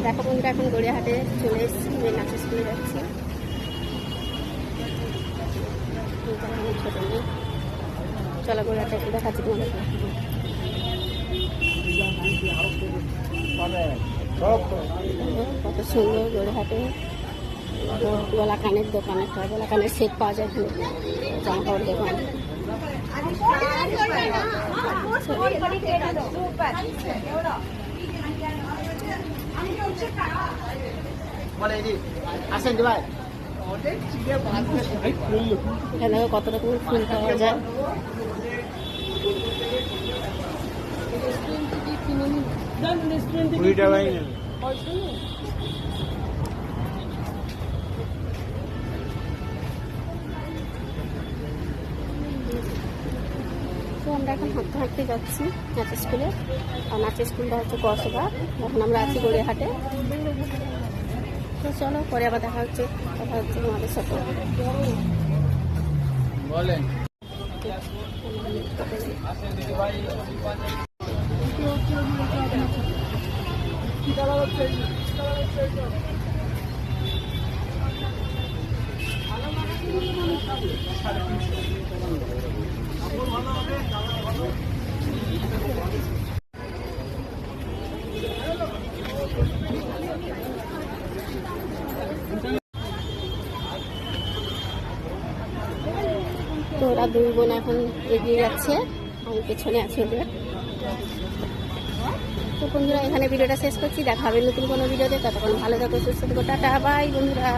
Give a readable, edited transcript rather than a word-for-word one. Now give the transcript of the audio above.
দেখো বন্ধুরা, এখন গড়িয়াহাটে চলে এসেছি, মেয়ে নাচের স্কুলে যাচ্ছি। ছোট মেয়ে, চলো গড়িয়াহাটে একটু দেখাচ্ছি তোমাদের। কত সুন্দর গড়িয়াহাটে গলা কানের দোকান, একটা গলা কানের সেট পাওয়া যায় এখানে, জামা কাপড় দোকান। এখানে কত রকমের ফুল পাওয়া যায়। তো আমরা এখন হাঁটতে হাঁটতে যাচ্ছি নাচের স্কুলে, আর নাচের স্কুলটা হচ্ছে কসবা। এখন আমরা আছি গড়িয়াহাটে। তো চলো, পরে আবার দেখা হচ্ছে তোমাদের সাথে। বলেন তো ওরা দুই বোন এখন এগিয়ে যাচ্ছে, আমি পেছনে আছি ওদের। তো বন্ধুরা, এখানে ভিডিওটা শেষ করছি, দেখা হবে নতুন কোনো ভিডিওতে। ততক্ষণ ভালো থাকো, সুস্থ থাকো, টাটা বাই বন্ধুরা।